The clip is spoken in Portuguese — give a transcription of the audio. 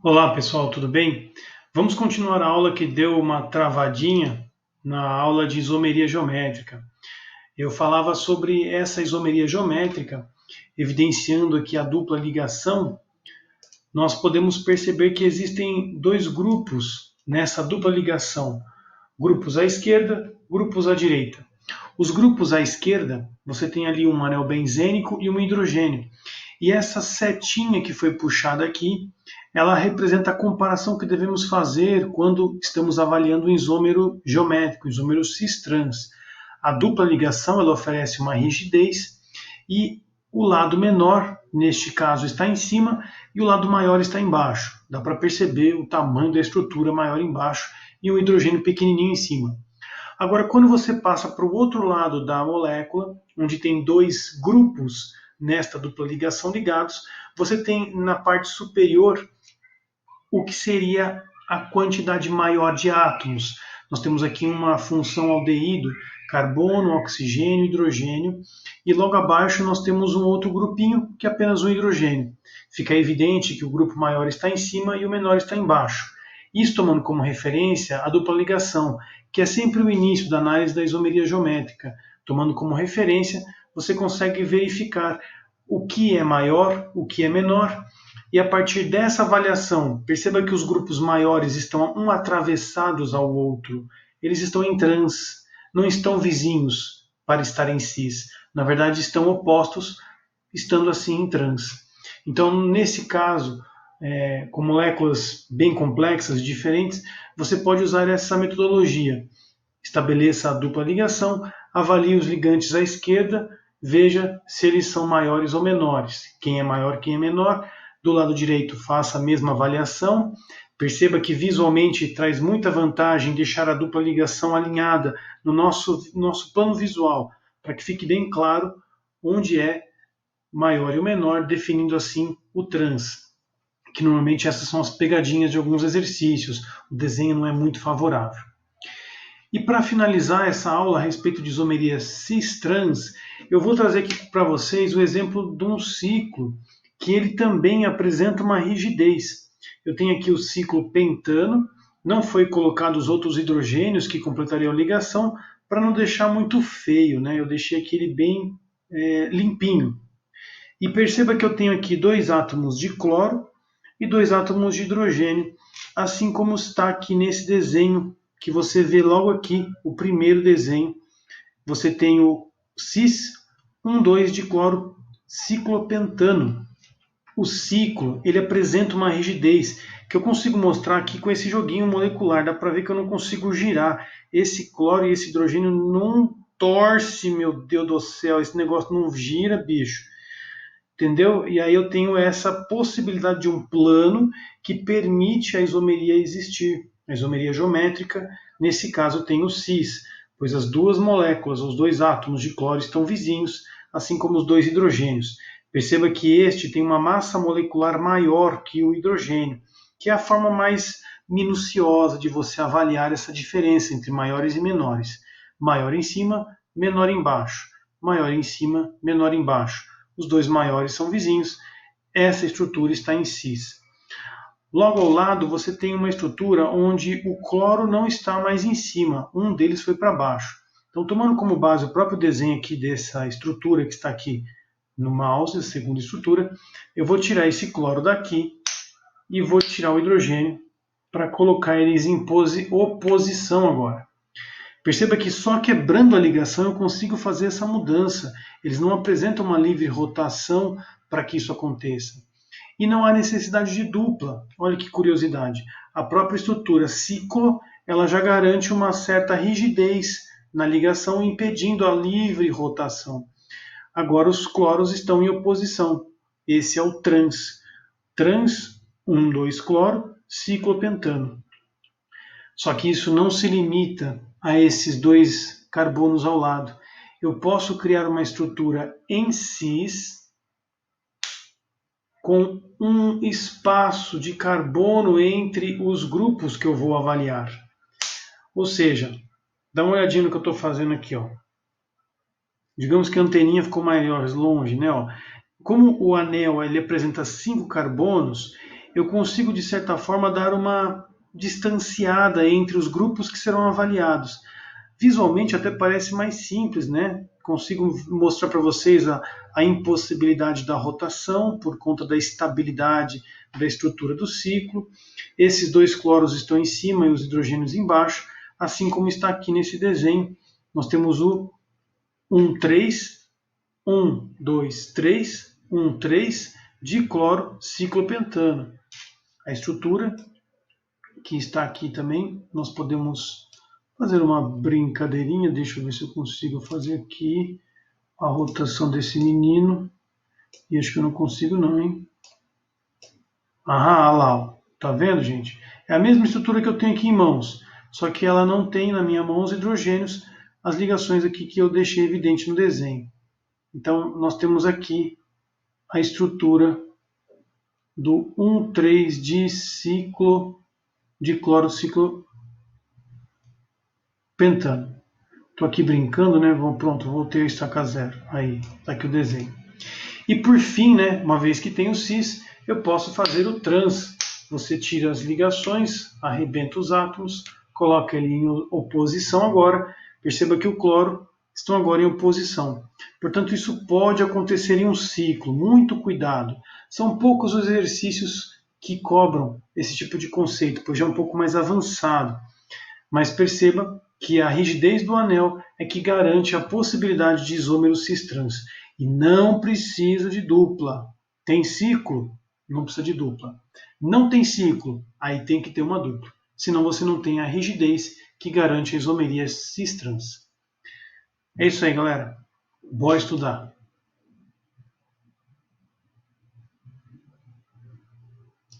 Olá pessoal, tudo bem? Vamos continuar a aula que deu uma travadinha na aula de isomeria geométrica. Eu falava sobre essa isomeria geométrica, evidenciando aqui a dupla ligação. Nós podemos perceber que existem dois grupos nessa dupla ligação: grupos à esquerda, grupos à direita. Os grupos à esquerda, você tem ali um anel benzênico e um hidrogênio. E essa setinha que foi puxada aqui, ela representa a comparação que devemos fazer quando estamos avaliando o isômero geométrico, o isômero cis-trans. A dupla ligação ela oferece uma rigidez e o lado menor, neste caso, está em cima e o lado maior está embaixo. Dá para perceber o tamanho da estrutura maior embaixo e o hidrogênio pequenininho em cima. Agora, quando você passa para o outro lado da molécula, onde tem dois grupos nesta dupla ligação ligados, você tem na parte superior o que seria a quantidade maior de átomos. Nós temos aqui uma função aldeído, carbono, oxigênio, hidrogênio, e logo abaixo nós temos um outro grupinho que é apenas um hidrogênio. Fica evidente que o grupo maior está em cima e o menor está embaixo. Isso tomando como referência a dupla ligação, que é sempre o início da análise da isomeria geométrica. Tomando como referência, você consegue verificar o que é maior, o que é menor, e a partir dessa avaliação, perceba que os grupos maiores estão um atravessados ao outro. Eles estão em trans, não estão vizinhos para estar em cis. Na verdade, estão opostos, estando assim em trans. Então, nesse caso, com moléculas bem complexas, diferentes, você pode usar essa metodologia. Estabeleça a dupla ligação, avalie os ligantes à esquerda, veja se eles são maiores ou menores. Quem é maior, quem é menor. Do lado direito, faça a mesma avaliação. Perceba que visualmente traz muita vantagem deixar a dupla ligação alinhada no nosso plano visual, para que fique bem claro onde é maior e o menor, definindo assim o trans, que normalmente essas são as pegadinhas de alguns exercícios. O desenho não é muito favorável. E para finalizar essa aula a respeito de isomeria cis-trans, eu vou trazer aqui para vocês o exemplo de um ciclo que ele também apresenta uma rigidez. Eu tenho aqui o ciclo pentano, não foi colocado os outros hidrogênios que completariam a ligação para não deixar muito feio, né? Eu deixei aqui ele bem limpinho. E perceba que eu tenho aqui dois átomos de cloro e dois átomos de hidrogênio, assim como está aqui nesse desenho que você vê logo aqui, o primeiro desenho. Você tem o cis 1,2 de cloro ciclopentano. O ciclo ele apresenta uma rigidez que eu consigo mostrar aqui com esse joguinho molecular. Dá para ver que eu não consigo girar. Esse cloro e esse hidrogênio não torce, meu Deus do céu. Esse negócio não gira, bicho. Entendeu? E aí eu tenho essa possibilidade de um plano que permite a isomeria existir. A isomeria geométrica, nesse caso, tem o cis, pois as duas moléculas, os dois átomos de cloro estão vizinhos, assim como os dois hidrogênios. Perceba que este tem uma massa molecular maior que o hidrogênio, que é a forma mais minuciosa de você avaliar essa diferença entre maiores e menores. Maior em cima, menor embaixo. Maior em cima, menor embaixo. Os dois maiores são vizinhos. Essa estrutura está em cis. Logo ao lado você tem uma estrutura onde o cloro não está mais em cima, um deles foi para baixo. Então, tomando como base o próprio desenho aqui dessa estrutura que está aqui no mouse, a segunda estrutura, eu vou tirar esse cloro daqui e vou tirar o hidrogênio para colocar eles em oposição agora. Perceba que só quebrando a ligação eu consigo fazer essa mudança. Eles não apresentam uma livre rotação para que isso aconteça. E não há necessidade de dupla. Olha que curiosidade. A própria estrutura ciclo ela já garante uma certa rigidez na ligação, impedindo a livre rotação. Agora os cloros estão em oposição. Esse é o trans. Trans 1,2 cloro, ciclopentano. Só que isso não se limita a esses dois carbonos ao lado. Eu posso criar uma estrutura em cis com um espaço de carbono entre os grupos que eu vou avaliar. Ou seja, dá uma olhadinha no que eu estou fazendo aqui. Ó. Digamos que a anteninha ficou mais longe. Né? Ó. Como o anel ele apresenta 5 carbonos, eu consigo, de certa forma, dar uma distanciada entre os grupos que serão avaliados. Visualmente até parece mais simples, né? Consigo mostrar para vocês a impossibilidade da rotação por conta da estabilidade da estrutura do ciclo. Esses dois cloros estão em cima e os hidrogênios embaixo, assim como está aqui nesse desenho. Nós temos o 1, 3, 1, 2, 3, 1, 3 de cloro ciclopentano. A estrutura que está aqui também, nós podemos fazer uma brincadeirinha, deixa eu ver se eu consigo fazer aqui a rotação desse menino, e acho que eu não consigo não, hein? Olha lá, ó. Tá vendo, gente? É a mesma estrutura que eu tenho aqui em mãos, só que ela não tem na minha mão os hidrogênios, as ligações aqui que eu deixei evidente no desenho. Então, nós temos aqui a estrutura do 1,3 de clorociclopentano. Estou aqui brincando, né? Pronto, voltei a estaca zero. Aí, está aqui o desenho. E por fim, né, uma vez que tem o cis, eu posso fazer o trans. Você tira as ligações, arrebenta os átomos, coloca ele em oposição agora. Perceba que o cloro estão agora em oposição. Portanto, isso pode acontecer em um ciclo. Muito cuidado. São poucos os exercícios que cobram esse tipo de conceito, pois já é um pouco mais avançado. Mas perceba que a rigidez do anel é que garante a possibilidade de isômero cis-trans. E não precisa de dupla. Tem ciclo? Não precisa de dupla. Não tem ciclo? Aí tem que ter uma dupla. Senão você não tem a rigidez que garante a isomeria cis-trans. É isso aí, galera. Bora estudar.